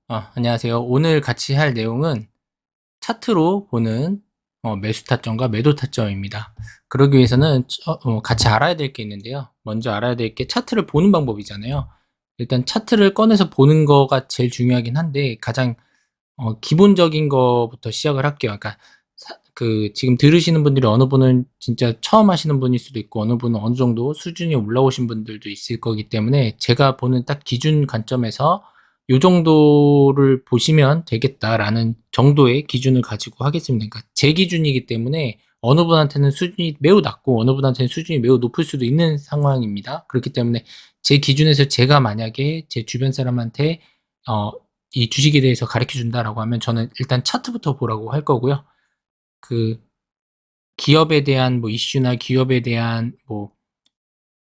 안녕하세요. 오늘 같이 할 내용은 차트로 보는 매수 타점과 매도 타점입니다. 그러기 위해서는 같이 알아야 될 게 있는데요. 먼저 알아야 될 게 차트를 보는 방법이잖아요. 일단 차트를 꺼내서 보는 거가 제일 중요하긴 한데 가장 기본적인 거부터 시작을 할게요. 그러니까 지금 들으시는 분들이 어느 분은 진짜 처음 하시는 분일 수도 있고 어느 분은 어느 정도 수준이 올라오신 분들도 있을 거기 때문에 제가 보는 딱 기준 관점에서 요 정도를 보시면 되겠다라는 정도의 기준을 가지고 하겠습니다. 그러니까 제 기준이기 때문에 어느 분한테는 수준이 매우 낮고 어느 분한테는 수준이 매우 높을 수도 있는 상황입니다. 그렇기 때문에 제 기준에서 제가 만약에 제 주변 사람한테 이 주식에 대해서 가르쳐 준다라고 하면 저는 일단 차트부터 보라고 할 거고요. 그 기업에 대한 뭐 이슈나 기업에 대한 뭐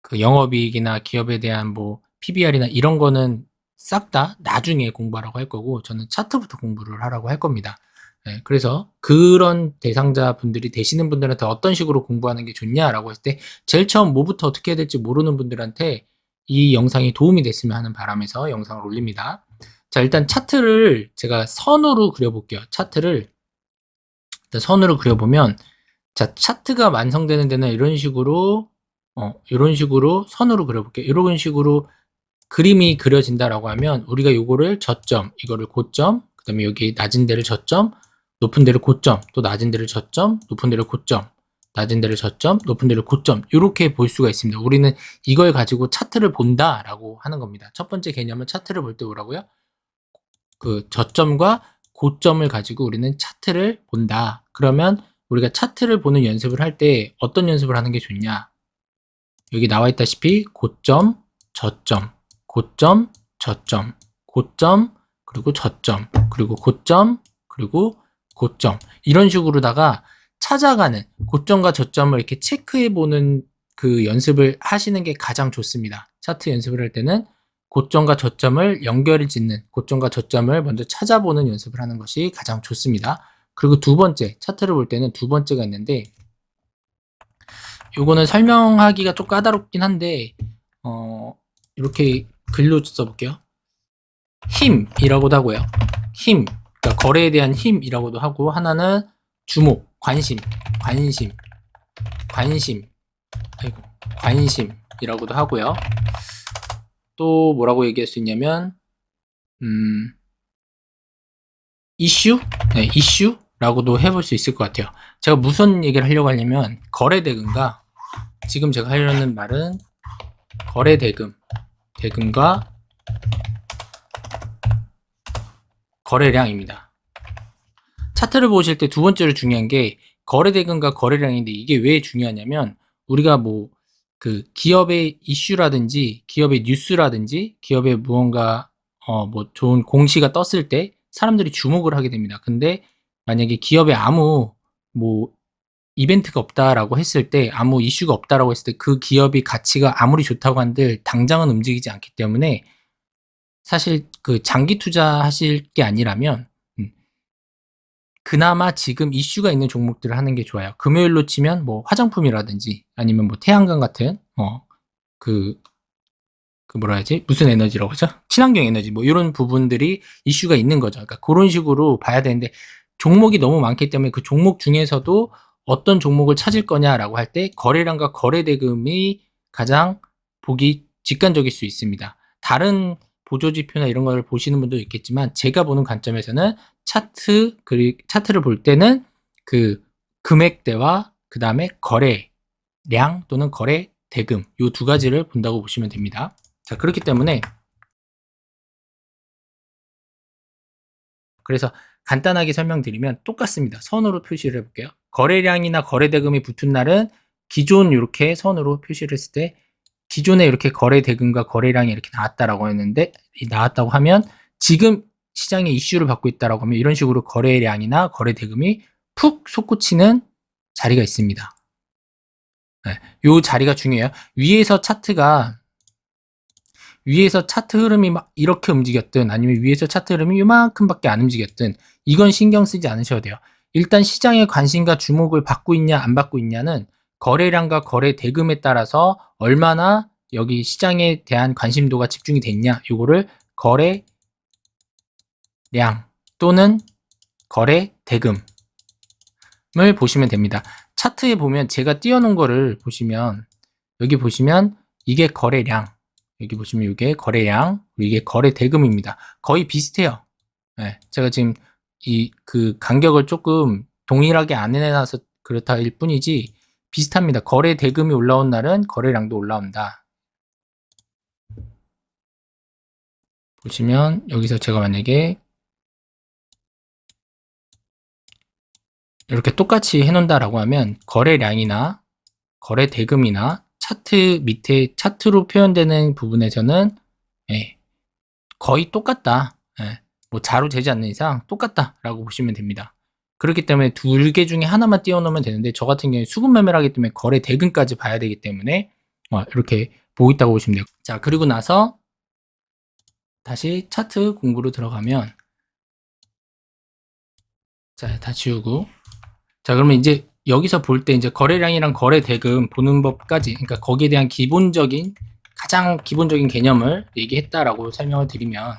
그 영업이익이나 기업에 대한 뭐 PBR이나 이런 거는 싹 다 나중에 공부하라고 할 거고 저는 차트부터 공부를 하라고 할 겁니다. 네, 그래서 그런 대상자 분들이 되시는 분들한테 어떤 식으로 공부하는 게 좋냐라고 했을 때 제일 처음 뭐부터 어떻게 해야 될지 모르는 분들한테 이 영상이 도움이 됐으면 하는 바람에서 영상을 올립니다. 자, 일단 차트를 제가 선으로 그려볼게요. 차트를 일단 선으로 그려보면 자, 차트가 완성되는 데는 이런 식으로 선으로 그려볼게요. 이런 식으로 그림이 그려진다라고 하면 우리가 요거를 저점, 이거를 고점, 그 다음에 여기 낮은 데를 저점, 높은 데를 고점, 또 낮은 데를 저점, 높은 데를 고점, 낮은 데를 저점, 높은 데를 고점 이렇게 볼 수가 있습니다. 우리는 이걸 가지고 차트를 본다라고 하는 겁니다. 첫 번째 개념은 차트를 볼 때 뭐라고요? 그 저점과 고점을 가지고 우리는 차트를 본다. 그러면 우리가 차트를 보는 연습을 할 때 어떤 연습을 하는 게 좋냐? 여기 나와 있다시피 고점, 저점, 고점, 저점, 고점, 그리고 저점, 그리고 고점, 그리고 고점 이런 식으로다가 찾아가는 고점과 저점을 이렇게 체크해 보는 그 연습을 하시는 게 가장 좋습니다. 차트 연습을 할 때는 고점과 저점을 연결을 짓는 고점과 저점을 먼저 찾아보는 연습을 하는 것이 가장 좋습니다. 그리고 두 번째 차트를 볼 때는 두 번째가 있는데 요거는 설명하기가 좀 까다롭긴 한데 이렇게 글로 써볼게요. 힘이라고도 하고요. 힘, 그러니까 거래에 대한 힘이라고도 하고 하나는 주목, 관심, 관심이라고도 하고요. 또 뭐라고 얘기할 수 있냐면 이슈? 네, 이슈라고도 해볼 수 있을 것 같아요. 제가 무슨 얘기를 하려고 하냐면 거래대금과 지금 제가 하려는 말은 대금과 거래량입니다. 차트를 보실 때 두 번째로 중요한 게 거래대금과 거래량인데 이게 왜 중요하냐면 우리가 뭐 그 기업의 이슈라든지 기업의 뉴스라든지 기업의 무언가 뭐 좋은 공시가 떴을 때 사람들이 주목을 하게 됩니다. 근데 만약에 기업에 아무 뭐 이벤트가 없다라고 했을 때 아무 이슈가 없다라고 했을 때 그 기업이 가치가 아무리 좋다고 한들 당장은 움직이지 않기 때문에 사실 그 장기 투자하실 게 아니라면 그나마 지금 이슈가 있는 종목들을 하는 게 좋아요. 금요일로 치면 뭐 화장품이라든지 아니면 뭐 태양광 같은 그 뭐라 해야지? 무슨 에너지라고 하죠? 친환경 에너지 뭐 이런 부분들이 이슈가 있는 거죠. 그러니까 그런 식으로 봐야 되는데 종목이 너무 많기 때문에 그 종목 중에서도 어떤 종목을 찾을 거냐라고 할 때 거래량과 거래 대금이 가장 보기 직관적일 수 있습니다. 다른 보조 지표나 이런 걸 보시는 분도 있겠지만 제가 보는 관점에서는 차트를 볼 때는 그 금액대와 그 다음에 거래량 또는 거래 대금 이 두 가지를 본다고 보시면 됩니다. 자, 그렇기 때문에 그래서 간단하게 설명드리면 똑같습니다. 선으로 표시를 해볼게요. 거래량이나 거래대금이 붙은 날은 기존 이렇게 선으로 표시를 했을 때 기존에 이렇게 거래대금과 거래량이 이렇게 나왔다라고 했는데 나왔다고 하면 지금 시장에 이슈를 받고 있다라고 하면 이런 식으로 거래량이나 거래대금이 푹 솟구치는 자리가 있습니다. 네, 이 자리가 중요해요. 위에서 차트 흐름이 막 이렇게 움직였든 아니면 위에서 차트 흐름이 이만큼밖에 안 움직였든 이건 신경 쓰지 않으셔도 돼요. 일단 시장의 관심과 주목을 받고 있냐 안 받고 있냐는 거래량과 거래 대금에 따라서 얼마나 여기 시장에 대한 관심도가 집중이 됐냐 요거를 거래 거래량 또는 거래 대금을 보시면 됩니다. 차트에 보면 제가 띄워놓은 거를 보시면 여기 보시면 이게 거래량, 여기 보시면 이게 거래량, 이게 거래 대금입니다. 거의 비슷해요. 네, 제가 지금 그 간격을 조금 동일하게 안 해놔서 그렇다일 뿐이지 비슷합니다. 거래 대금이 올라온 날은 거래량도 올라온다. 보시면 여기서 제가 만약에 이렇게 똑같이 해놓는다라고 하면 거래량이나 거래 대금이나 차트 밑에 차트로 표현되는 부분에서는 거의 똑같다. 뭐 자로 재지 않는 이상 똑같다라고 보시면 됩니다. 그렇기 때문에 두 개 중에 하나만 띄워놓으면 되는데 저 같은 경우에 수급 매매를 하기 때문에 거래 대금까지 봐야 되기 때문에 이렇게 보고 있다고 보시면 돼요. 자, 그리고 나서 다시 차트 공부로 들어가면 자, 다 지우고 자, 그러면 이제 여기서 볼 때 이제 거래량이랑 거래 대금 보는 법까지 그러니까 거기에 대한 가장 기본적인 개념을 얘기했다라고 설명을 드리면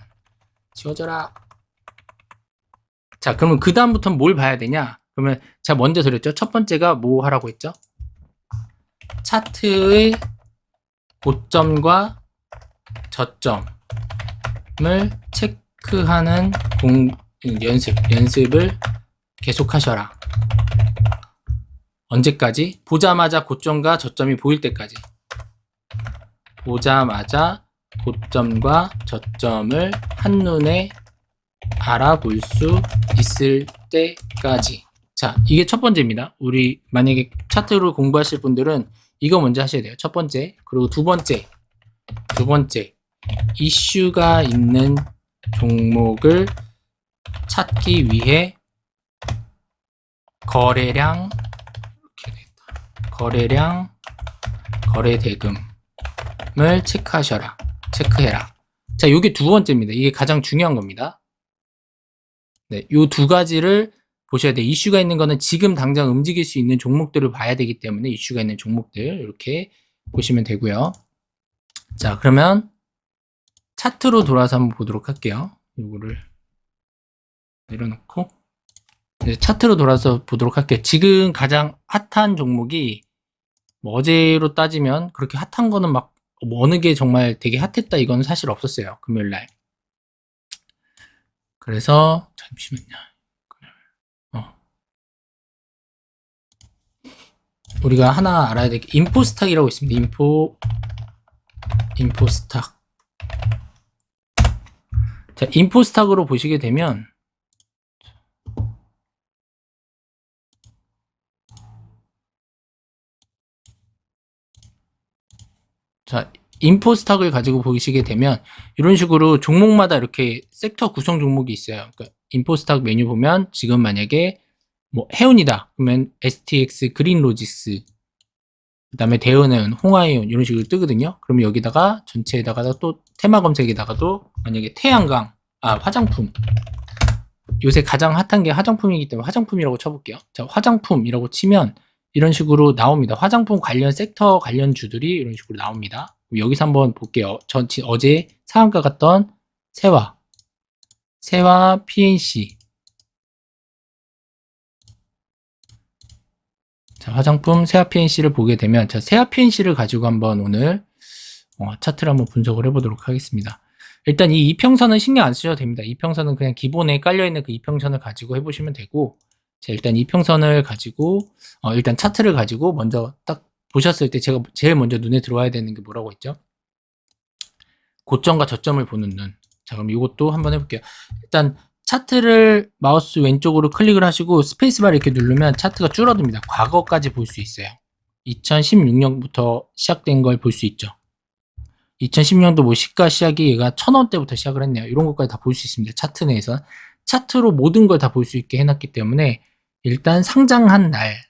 지워져라. 자, 그러면 그 다음부터는 뭘 봐야 되냐? 그러면 제가 먼저 드렸죠. 첫 번째가 뭐 하라고 했죠? 차트의 고점과 저점을 체크하는 연습을 계속하셔라. 언제까지? 보자마자 고점과 저점이 보일 때까지. 보자마자 고점과 저점을 한눈에 알아볼 수 있을 때까지. 자, 이게 첫 번째입니다. 우리 만약에 차트를 공부하실 분들은 이거 먼저 하셔야 돼요. 첫 번째. 그리고 두 번째. 이슈가 있는 종목을 찾기 위해 거래량, 거래 대금을 체크해라. 자, 요게 두 번째입니다. 이게 가장 중요한 겁니다. 네, 요 두 가지를 보셔야 돼요. 이슈가 있는 거는 지금 당장 움직일 수 있는 종목들을 봐야 되기 때문에 이슈가 있는 종목들 이렇게 보시면 되고요. 자, 그러면 차트로 돌아서 한번 보도록 할게요. 요거를 내려놓고 이제 차트로 돌아서 보도록 할게요. 지금 가장 핫한 종목이 뭐 어제로 따지면 그렇게 핫한 거는 막 뭐 어느 게 정말 되게 핫했다 이거는 사실 없었어요. 금요일날. 그래서 잠시만요. 우리가 하나 알아야 될 게 인포스탁이라고 있습니다. 인포스탁. 자, 인포스탁으로 보시게 되면 자, 인포스탁을 가지고 보시게 되면 이런 식으로 종목마다 이렇게 섹터 구성 종목이 있어요. 그러니까 인포스탁 메뉴 보면 지금 만약에 뭐 해운이다 그러면 STX 그린로지스 그다음에 대은은 홍화이온 이런 식으로 뜨거든요. 그러면 여기다가 전체에다가 또 테마 검색에다가도 만약에 태양광 화장품 요새 가장 핫한 게 화장품이기 때문에 화장품이라고 쳐볼게요. 자, 화장품이라고 치면 이런 식으로 나옵니다. 화장품 관련 섹터 관련 주들이 이런 식으로 나옵니다. 여기서 한번 볼게요. 어제 상한가 갔던 세화 PNC. 자, 화장품 세화 PNC를 보게 되면 자, 세화 PNC를 가지고 한번 오늘 차트를 한번 분석을 해보도록 하겠습니다. 일단 이 이평선은 신경 안 쓰셔도 됩니다. 이평선은 그냥 기본에 깔려있는 그 이평선을 가지고 해보시면 되고 자, 일단 이평선을 가지고 일단 차트를 가지고 먼저 딱 보셨을 때 제가 제일 먼저 눈에 들어와야 되는 게 뭐라고 했죠? 고점과 저점을 보는 눈. 자, 그럼 이것도 한번 해볼게요. 일단 차트를 마우스 왼쪽으로 클릭을 하시고 스페이스바를 이렇게 누르면 차트가 줄어듭니다. 과거까지 볼 수 있어요. 2016년부터 시작된 걸 볼 수 있죠. 2010년도 뭐 시가 시작이 얘가 1000원대부터 시작을 했네요. 이런 것까지 다 볼 수 있습니다. 차트 내에서. 차트로 모든 걸 다 볼 수 있게 해놨기 때문에 일단 상장한 날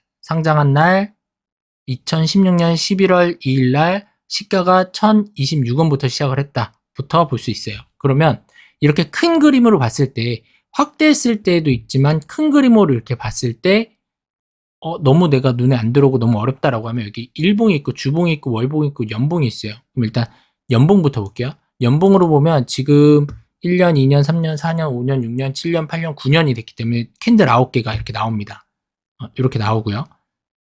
2016년 11월 2일 날 시가가 1026원부터 시작을 했다부터 볼 수 있어요. 그러면 이렇게 큰 그림으로 봤을 때 확대했을 때도 있지만 큰 그림으로 이렇게 봤을 때 너무 내가 눈에 안 들어오고 너무 어렵다라고 하면 여기 일봉이 있고 주봉이 있고 월봉이 있고 연봉이 있어요. 그럼 일단 연봉부터 볼게요. 연봉으로 보면 지금 1년, 2년, 3년, 4년, 5년, 6년, 7년, 8년, 9년이 됐기 때문에 캔들 9개가 이렇게 나옵니다. 이렇게 나오고요.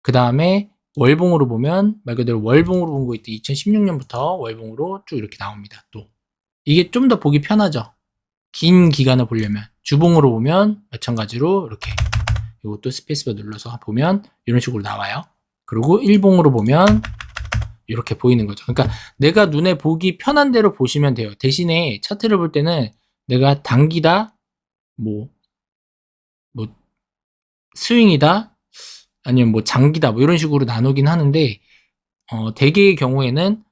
그 다음에 월봉으로 보면 말 그대로 월봉으로 본 거 이때 2016년부터 월봉으로 쭉 이렇게 나옵니다. 또 이게 좀 더 보기 편하죠. 긴 기간을 보려면 주봉으로 보면 마찬가지로 이렇게 이것도 스페이스바 눌러서 보면 이런 식으로 나와요. 그리고 일봉으로 보면 이렇게 보이는 거죠. 그러니까 내가 눈에 보기 편한 대로 보시면 돼요. 대신에 차트를 볼 때는 내가 단기다, 뭐 스윙이다, 아니면 뭐 장기다, 뭐 이런 식으로 나누긴 하는데, 대개의 경우에는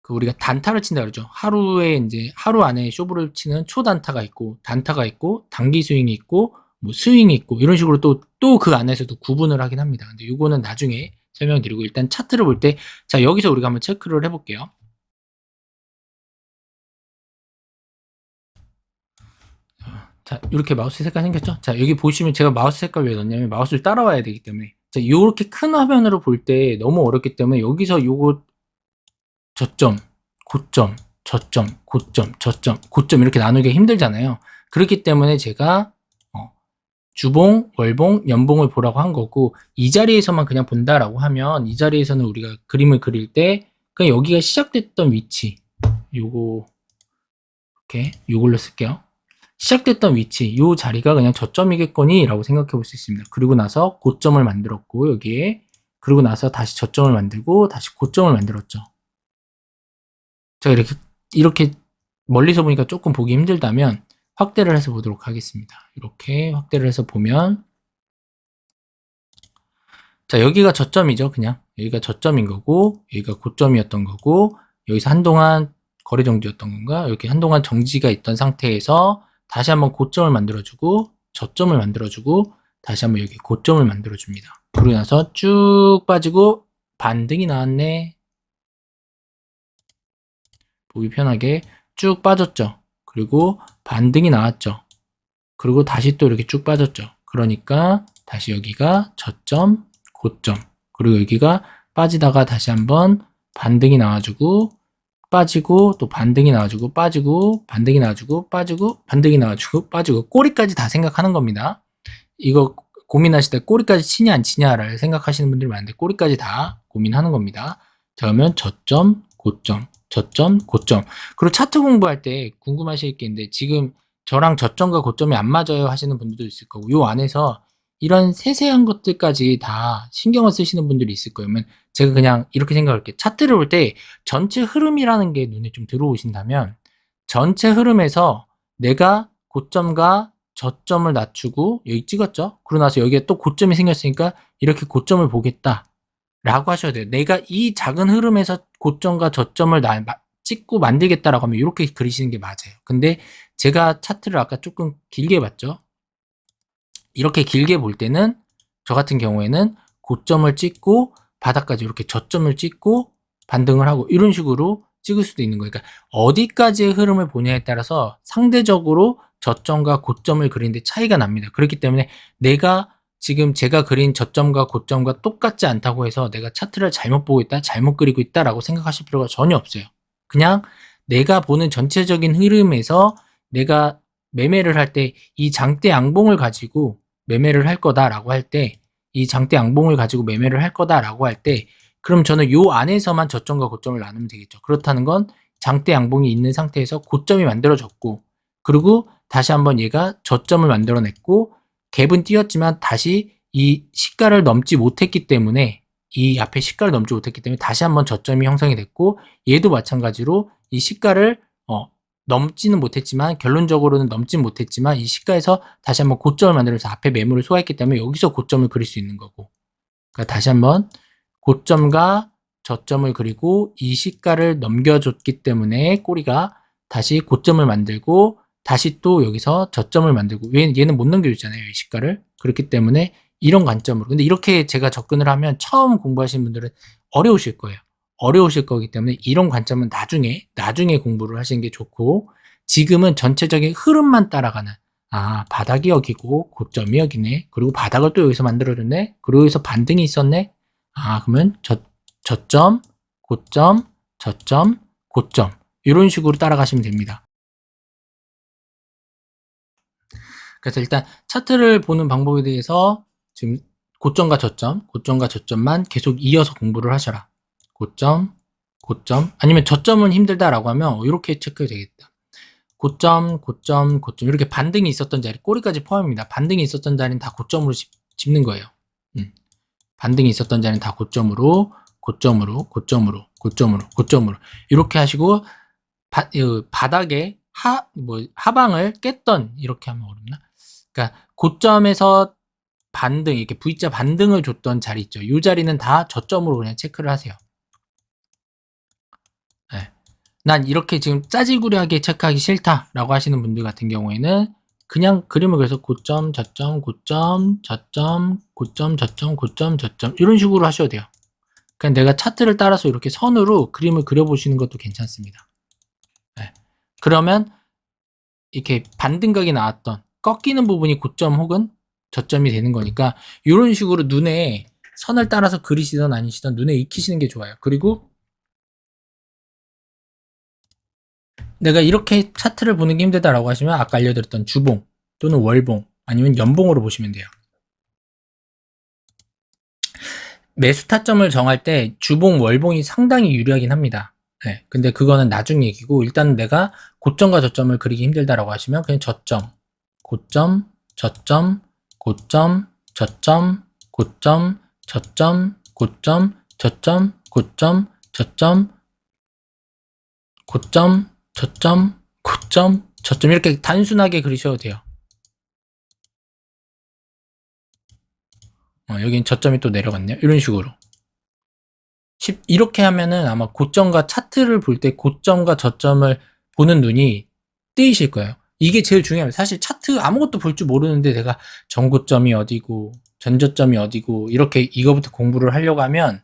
그 우리가 단타를 친다 그러죠. 하루에 이제 하루 안에 쇼부를 치는 초단타가 있고, 단타가 있고, 단기 스윙이 있고, 뭐 스윙이 있고, 이런 식으로 또 그 안에서도 구분을 하긴 합니다. 근데 이거는 나중에 설명드리고, 일단 차트를 볼 때, 자, 여기서 우리가 한번 체크를 해볼게요. 자, 이렇게 마우스 색깔 생겼죠? 자, 여기 보시면 제가 마우스 색깔 왜 넣냐면 마우스를 따라와야 되기 때문에. 자, 이렇게 큰 화면으로 볼 때 너무 어렵기 때문에 여기서 요거 저점, 고점, 저점, 고점, 저점, 고점 이렇게 나누기가 힘들잖아요. 그렇기 때문에 제가 주봉, 월봉, 연봉을 보라고 한 거고, 이 자리에서만 그냥 본다라고 하면 이 자리에서는 우리가 그림을 그릴 때 그냥 여기가 시작됐던 위치, 요거 이렇게 요걸로 쓸게요. 시작됐던 위치, 요 자리가 그냥 저점이겠거니 라고 생각해 볼 수 있습니다. 그리고 나서 고점을 만들었고 여기에, 그리고 나서 다시 저점을 만들고 다시 고점을 만들었죠. 제가 이렇게 멀리서 보니까 조금 보기 힘들다면 확대를 해서 보도록 하겠습니다. 이렇게 확대를 해서 보면, 자, 여기가 저점이죠. 그냥 여기가 저점인 거고 여기가 고점이었던 거고, 여기서 한동안 거래 정지였던 건가, 이렇게 한동안 정지가 있던 상태에서 다시 한번 고점을 만들어주고 저점을 만들어주고 다시 한번 여기 고점을 만들어줍니다. 그러고 나서 쭉 빠지고 반등이 나왔네. 보기 편하게 쭉 빠졌죠. 그리고 반등이 나왔죠. 그리고 다시 또 이렇게 쭉 빠졌죠. 그러니까 다시 여기가 저점, 고점, 그리고 여기가 빠지다가 다시 한번 반등이 나와주고 빠지고 또 반등이 나와주고 빠지고 반등이 나와주고 빠지고 반등이 나와주고 빠지고, 꼬리까지 다 생각하는 겁니다. 이거 고민하실 때 꼬리까지 치냐 안 치냐를 생각하시는 분들이 많은데 꼬리까지 다 고민하는 겁니다. 자, 그러면 저점, 고점, 저점, 고점. 그리고 차트 공부할 때 궁금하실 게 있는데, 지금 저랑 저점과 고점이 안 맞아요 하시는 분들도 있을 거고, 요 안에서 이런 세세한 것들까지 다 신경을 쓰시는 분들이 있을 거예요. 그러면 제가 그냥 이렇게 생각할게요. 차트를 볼 때 전체 흐름이라는 게 눈에 좀 들어오신다면, 전체 흐름에서 내가 고점과 저점을 낮추고 여기 찍었죠? 그러고 나서 여기에 또 고점이 생겼으니까 이렇게 고점을 보겠다 라고 하셔야 돼요. 내가 이 작은 흐름에서 고점과 저점을 찍고 만들겠다라고 하면 이렇게 그리시는 게 맞아요. 근데 제가 차트를 아까 조금 길게 봤죠? 이렇게 길게 볼 때는 저 같은 경우에는 고점을 찍고 바닥까지 이렇게 저점을 찍고 반등을 하고 이런 식으로 찍을 수도 있는 거예요. 그러니까 어디까지의 흐름을 보냐에 따라서 상대적으로 저점과 고점을 그리는데 차이가 납니다. 그렇기 때문에 내가 지금 제가 그린 저점과 고점과 똑같지 않다고 해서 내가 차트를 잘못 보고 있다, 잘못 그리고 있다라고 생각하실 필요가 전혀 없어요. 그냥 내가 보는 전체적인 흐름에서 내가 매매를 할 때 이 장대 양봉을 가지고 매매를 할 거다라고 할 때, 이 장대 양봉을 가지고 매매를 할 거다라고 할 때, 그럼 저는 요 안에서만 저점과 고점을 나누면 되겠죠. 그렇다는 건 장대 양봉이 있는 상태에서 고점이 만들어졌고, 그리고 다시 한번 얘가 저점을 만들어냈고, 갭은 띄었지만 다시 이 시가를 넘지 못했기 때문에, 이 앞에 시가를 넘지 못했기 때문에 다시 한번 저점이 형성이 됐고, 얘도 마찬가지로 이 시가를 넘지는 못했지만, 결론적으로는 넘지는 못했지만 이 시가에서 다시 한번 고점을 만들어서 앞에 매물을 소화했기 때문에 여기서 고점을 그릴 수 있는 거고, 그러니까 다시 한번 고점과 저점을 그리고 이 시가를 넘겨줬기 때문에 꼬리가 다시 고점을 만들고 다시 또 여기서 저점을 만들고, 얘는 못 넘겨주잖아요, 이 시가를. 그렇기 때문에 이런 관점으로. 근데 이렇게 제가 접근을 하면 처음 공부하시는 분들은 어려우실 거예요. 어려우실 거기 때문에 이런 관점은 나중에 공부를 하시는 게 좋고, 지금은 전체적인 흐름만 따라가는, 바닥이 여기고 고점이 여기네, 그리고 바닥을 또 여기서 만들어줬네, 그리고 여기서 반등이 있었네, 그러면 저점, 고점, 저점, 고점 이런 식으로 따라가시면 됩니다. 그래서 일단 차트를 보는 방법에 대해서 지금 고점과 저점만 계속 이어서 공부를 하셔라. 고점, 아니면 저점은 힘들다라고 하면 이렇게 체크해야 되겠다. 고점 이렇게 반등이 있었던 자리, 꼬리까지 포함입니다. 반등이 있었던 자리는 다 고점으로 짚는 거예요. 반등이 있었던 자리는 다 고점으로 이렇게 하시고 바닥에 하방을 깼던, 이렇게 하면 어렵나? 그러니까 고점에서 반등, 이렇게 V자 반등을 줬던 자리 있죠. 이 자리는 다 저점으로 그냥 체크를 하세요. 네. 난 이렇게 지금 짜지구리하게 체크하기 싫다라고 하시는 분들 같은 경우에는 그냥 그림을 그래서 고점, 저점, 이런 식으로 하셔도 돼요. 그냥 내가 차트를 따라서 이렇게 선으로 그림을 그려보시는 것도 괜찮습니다. 네. 그러면 이렇게 반등각이 나왔던 꺾이는 부분이 고점 혹은 저점이 되는 거니까 이런 식으로 눈에 선을 따라서 그리시든 아니시든 눈에 익히시는 게 좋아요. 그리고 내가 이렇게 차트를 보는 게 힘들다라고 하시면 아까 알려드렸던 주봉 또는 월봉 아니면 연봉으로 보시면 돼요. 매수 타점을 정할 때 주봉, 월봉이 상당히 유리하긴 합니다. 네, 근데 그거는 나중 얘기고 일단 내가 고점과 저점을 그리기 힘들다라고 하시면 그냥 저점, 고점, 저점, 고점, 저점, 고점, 저점, 고점, 저점, 고점, 저점, 고점, 저점, 고점, 저점 이렇게 단순하게 그리셔도 돼요. 여긴 저점이 또 내려갔네요. 이런 식으로. 이렇게 하면은 아마 고점과 차트를 볼 때 고점과 저점을 보는 눈이 뜨이실 거예요. 이게 제일 중요합니다. 사실 차트 아무것도 볼 줄 모르는데 내가 전고점이 어디고 전저점이 어디고 이렇게 이거부터 공부를 하려고 하면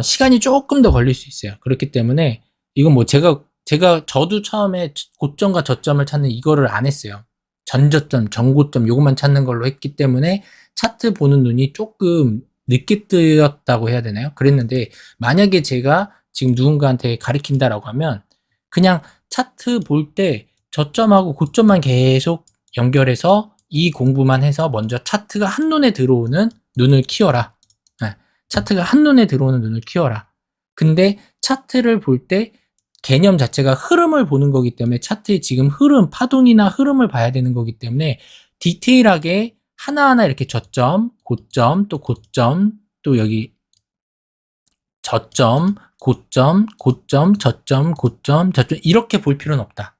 시간이 조금 더 걸릴 수 있어요. 그렇기 때문에 이건 뭐 저도 처음에 고점과 저점을 찾는 이거를 안 했어요. 전저점, 전고점 요것만 찾는 걸로 했기 때문에 차트 보는 눈이 조금 늦게 뜨였다고 해야 되나요? 그랬는데 만약에 제가 지금 누군가한테 가르친다라고 하면 그냥 차트 볼 때 저점하고 고점만 계속 연결해서 이 공부만 해서 먼저 차트가 한눈에 들어오는 눈을 키워라. 네, 차트가 한눈에 들어오는 눈을 키워라. 근데 차트를 볼 때 개념 자체가 흐름을 보는 거기 때문에 차트의 지금 흐름, 파동이나 흐름을 봐야 되는 거기 때문에 디테일하게 하나하나 이렇게 저점, 고점, 또 여기 저점, 고점, 저점, 저점 이렇게 볼 필요는 없다.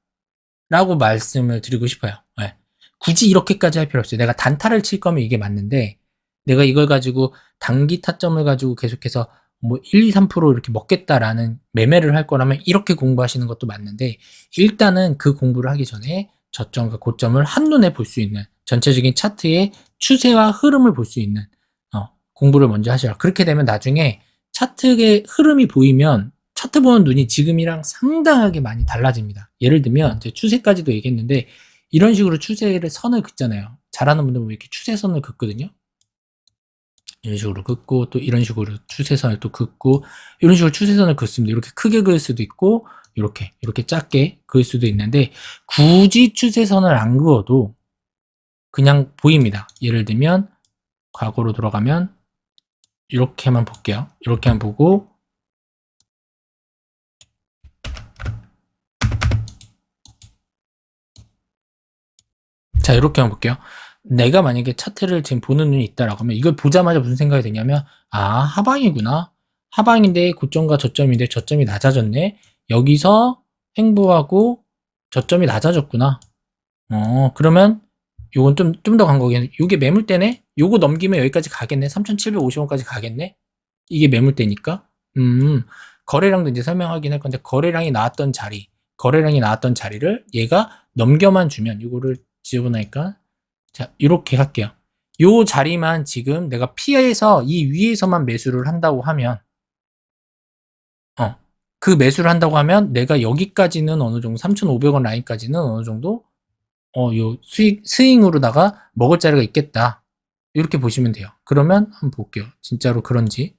라고 말씀을 드리고 싶어요. 네. 굳이 이렇게까지 할 필요 없어요. 내가 단타를 칠 거면 이게 맞는데 내가 이걸 가지고 단기 타점을 가지고 계속해서 뭐 1, 2, 3% 이렇게 먹겠다라는 매매를 할 거라면 이렇게 공부하시는 것도 맞는데 일단은 그 공부를 하기 전에 저점과 고점을 한눈에 볼 수 있는 전체적인 차트의 추세와 흐름을 볼 수 있는 공부를 먼저 하셔라. 그렇게 되면 나중에 차트의 흐름이 보이면 차트 보는 눈이 지금이랑 상당하게 많이 달라집니다. 예를 들면 이제 추세까지도 얘기했는데 이런 식으로 추세를 선을 긋잖아요. 잘하는 분들 보면 이렇게 추세선을 긋거든요. 이런 식으로 긋고 또 이런 식으로 추세선을 또 긋고 이런 식으로 추세선을 긋습니다. 이렇게 크게 그을 수도 있고 이렇게 작게 그을 수도 있는데 굳이 추세선을 안 그어도 그냥 보입니다. 예를 들면 과거로 돌아가면 이렇게만 볼게요. 이렇게만 보고 자 이렇게만 볼게요. 내가 만약에 차트를 지금 보는 눈이 있다라고 하면 이걸 보자마자 무슨 생각이 드냐면 하방이구나. 하방인데 고점과 저점인데 저점이 낮아졌네. 여기서 횡보하고 저점이 낮아졌구나. 그러면 요건 좀 더 간 거겠네. 요게 매물대네? 요거 넘기면 여기까지 가겠네. 3,750원까지 가겠네? 이게 매물대니까. 거래량도 이제 설명하긴 할 건데, 거래량이 나왔던 자리를 얘가 넘겨만 주면, 요거를 지워보니까, 자, 요렇게 할게요. 요 자리만 지금 내가 피해서 이 위에서만 매수를 한다고 하면, 그 매수를 한다고 하면 내가 여기까지는 어느 정도 3,500원 라인까지는 어느 정도 요 스윙으로다가 먹을 자리가 있겠다. 이렇게 보시면 돼요. 그러면 한번 볼게요. 진짜로 그런지.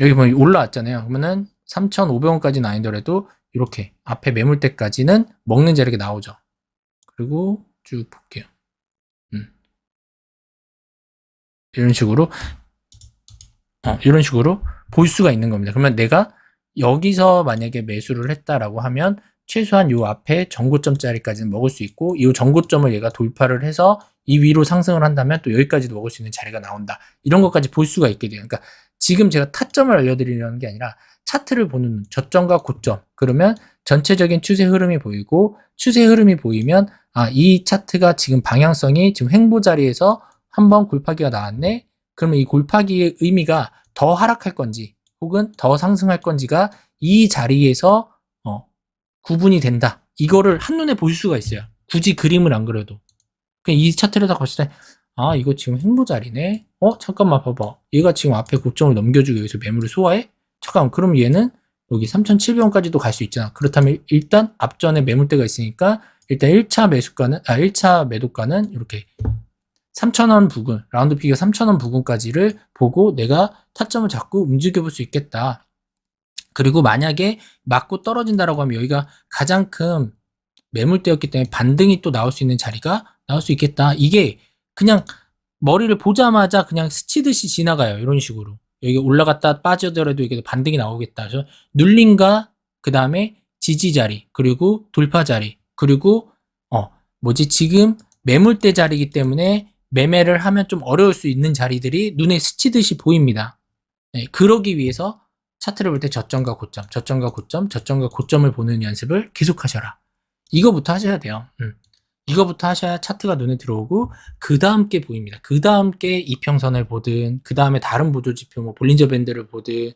여기 보면 올라왔잖아요. 그러면은 3,500원까지는 아니더라도 이렇게 앞에 매물대까지는 먹는 자리가 나오죠. 그리고 쭉 볼게요. 이런 식으로 볼 수가 있는 겁니다. 그러면 내가 여기서 만약에 매수를 했다라고 하면 최소한 요 앞에 전고점짜리까지는 먹을 수 있고 이 전고점을 얘가 돌파를 해서 이 위로 상승을 한다면 또 여기까지도 먹을 수 있는 자리가 나온다. 이런 것까지 볼 수가 있게 돼요. 그러니까 지금 제가 타점을 알려드리려는 게 아니라 차트를 보는 저점과 고점, 그러면 전체적인 추세 흐름이 보이고 추세 흐름이 보이면 이 차트가 지금 방향성이 지금 횡보 자리에서 한번 골파기가 나왔네. 그러면 이 골파기의 의미가 더 하락할 건지 혹은 더 상승할 건지가 이 자리에서 구분이 된다. 이거를 한눈에 볼 수가 있어요. 굳이 그림을 안 그려도. 이 차트를 다 봤을 때 이거 지금 횡보 자리네. 잠깐만 봐봐. 얘가 지금 앞에 고점을 넘겨주고 여기서 매물을 소화해? 잠깐만, 그럼 얘는 여기 3,700원까지도 갈 수 있잖아. 그렇다면 일단 앞전에 매물대가 있으니까 일단 1차 매도가는 이렇게 3,000원 부근, 라운드 피겨 3,000원 부근까지를 보고 내가 타점을 잡고 움직여 볼 수 있겠다. 그리고 만약에 맞고 떨어진다라고 하면 여기가 가장 큰 매물대였기 때문에 반등이 또 나올 수 있는 자리가 나올 수 있겠다. 이게 그냥 머리를 보자마자 그냥 스치듯이 지나가요. 이런 식으로. 여기 올라갔다 빠져더라도 이게 반등이 나오겠다. 그래서 눌림과 그 다음에 지지 자리, 그리고 돌파 자리, 그리고 지금 매물대 자리이기 때문에 매매를 하면 좀 어려울 수 있는 자리들이 눈에 스치듯이 보입니다. 네, 그러기 위해서 차트를 볼 때 저점과 고점, 저점과 고점, 저점과 고점을 보는 연습을 계속하셔라. 이거부터 하셔야 돼요. 이거부터 하셔야 차트가 눈에 들어오고 그 다음 게 보입니다. 그 다음 게 이평선을 보든 그 다음에 다른 보조지표 뭐 볼린저 밴드를 보든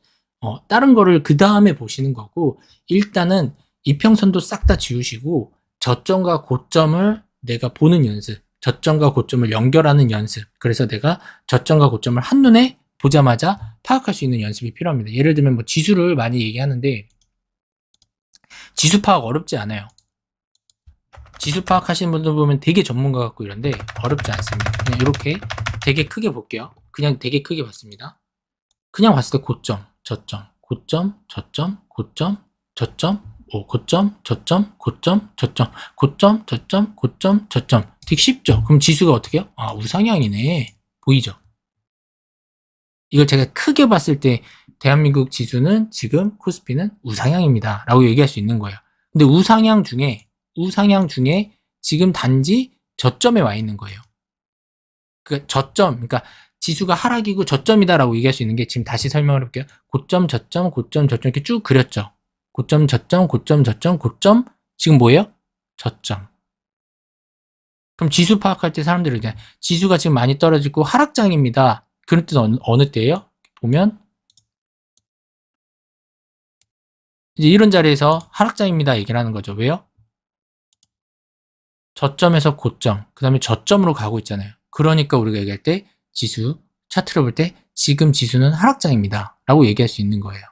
다른 거를 그 다음에 보시는 거고, 일단은 이평선도 싹 다 지우시고 저점과 고점을 내가 보는 연습, 저점과 고점을 연결하는 연습, 그래서 내가 저점과 고점을 한눈에 보자마자 파악할 수 있는 연습이 필요합니다. 예를 들면 뭐 지수를 많이 얘기하는데 지수 파악 어렵지 않아요. 지수 파악하시는 분들 보면 되게 전문가 같고 이런데 어렵지 않습니다. 그냥 이렇게 되게 크게 볼게요. 그냥 되게 크게 봤습니다. 그냥 봤을 때 고점, 저점, 고점, 저점, 고점, 저점, 고점, 저점, 고점, 저점, 고점, 저점, 고점, 저점. 되게 쉽죠? 그럼 지수가 어떻게 해요? 우상향이네. 보이죠? 이걸 제가 크게 봤을 때 대한민국 지수는 지금 코스피는 우상향입니다. 라고 얘기할 수 있는 거예요. 근데 우상향 중에 지금 단지 저점에 와 있는 거예요. 그러니까 지수가 하락이고 저점이다라고 얘기할 수 있는 게, 지금 다시 설명을 해볼게요. 고점, 저점, 고점, 저점 이렇게 쭉 그렸죠. 고점, 저점, 고점, 저점, 고점. 지금 뭐예요? 저점. 그럼 지수 파악할 때 사람들이 이제 지수가 지금 많이 떨어지고 하락장입니다. 그럴 때는 어느 때예요? 보면 이제 이런 자리에서 하락장입니다 얘기를 하는 거죠. 왜요? 저점에서 고점, 그 다음에 저점으로 가고 있잖아요. 그러니까 우리가 얘기할 때 지수 차트를 볼 때 지금 지수는 하락장입니다 라고 얘기할 수 있는 거예요.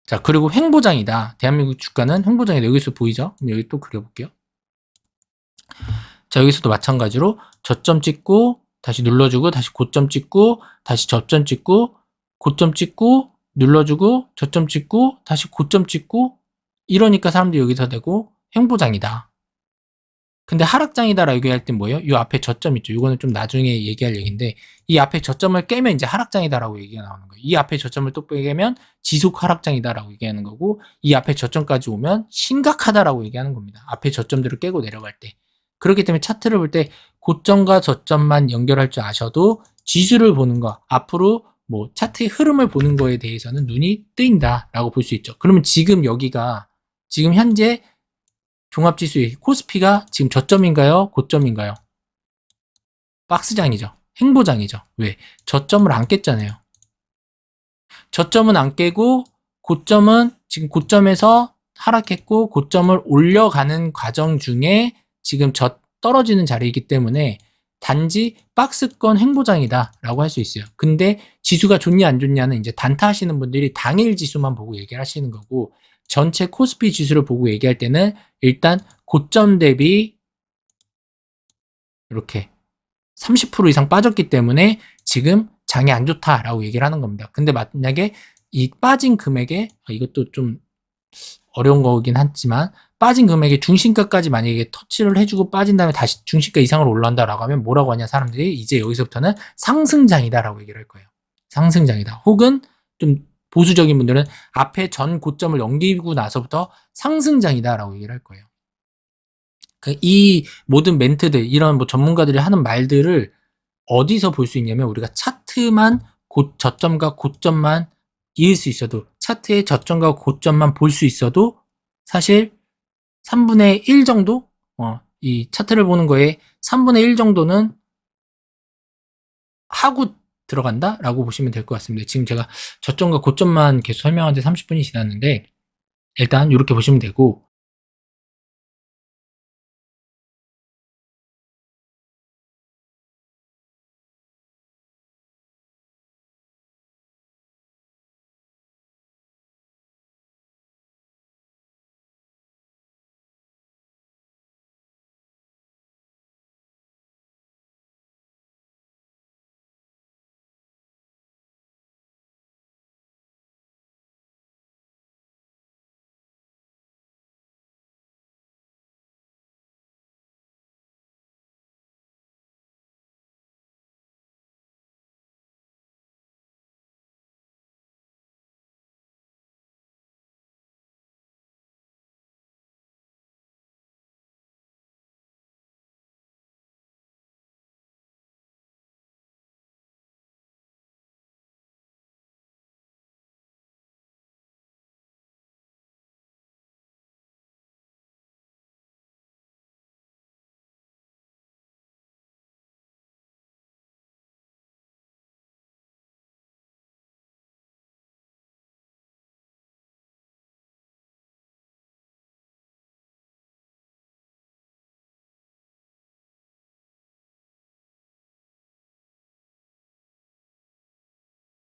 자, 그리고 횡보장이다. 대한민국 주가는 횡보장이다. 여기서 보이죠? 그럼 여기 또 그려볼게요. 자, 여기서도 마찬가지로 저점 찍고 다시 눌러주고 다시 고점 찍고 다시 저점 찍고 고점 찍고 눌러주고 저점 찍고 다시 고점 찍고, 이러니까 사람들이 여기서 되고 횡보장이다. 근데 하락장이다라고 얘기할 땐 뭐예요? 이 앞에 저점 있죠. 이거는 좀 나중에 얘기할 얘기인데, 이 앞에 저점을 깨면 이제 하락장이다라고 얘기가 나오는 거예요. 이 앞에 저점을 또 깨면 지속 하락장이다라고 얘기하는 거고, 이 앞에 저점까지 오면 심각하다라고 얘기하는 겁니다. 앞에 저점들을 깨고 내려갈 때. 그렇기 때문에 차트를 볼 때 고점과 저점만 연결할 줄 아셔도 지수를 보는 거, 앞으로 뭐 차트의 흐름을 보는 거에 대해서는 눈이 뜨인다라고 볼 수 있죠. 그러면 지금 여기가 지금 현재 종합지수의 코스피가 지금 저점인가요? 고점인가요? 박스장이죠. 횡보장이죠. 왜? 저점을 안 깼잖아요. 저점은 안 깨고 고점은 지금 고점에서 하락했고 고점을 올려가는 과정 중에 지금 떨어지는 자리이기 때문에 단지 박스권 횡보장이다 라고 할 수 있어요. 근데 지수가 좋냐 안 좋냐는 이제 단타 하시는 분들이 당일 지수만 보고 얘기를 하시는 거고, 전체 코스피 지수를 보고 얘기할 때는 일단 고점 대비 이렇게 30% 이상 빠졌기 때문에 지금 장이 안 좋다라고 얘기를 하는 겁니다. 근데 만약에 이 빠진 금액에 이것도 좀 어려운 거긴 하지만 빠진 금액의 중심가까지 만약에 터치를 해주고 빠진 다음에 다시 중심가 이상으로 올라간다라고 하면 뭐라고 하냐 사람들이 이제 여기서부터는 상승장이다라고 얘기를 할 거예요. 상승장이다. 혹은 좀 보수적인 분들은 앞에 전 고점을 넘기고 나서부터 상승장이다라고 얘기를 할 거예요. 이 모든 멘트들 이런 뭐 전문가들이 하는 말들을 어디서 볼 수 있냐면 우리가 차트만 저점과 고점만 이을 수 있어도 차트의 저점과 고점만 볼 수 있어도 사실 3분의 1 정도 이 차트를 보는 거에 3분의 1 정도는 하고 들어간다라고 보시면 될 것 같습니다. 지금 제가 저점과 고점만 계속 설명하는데 30분이 지났는데 일단 이렇게 보시면 되고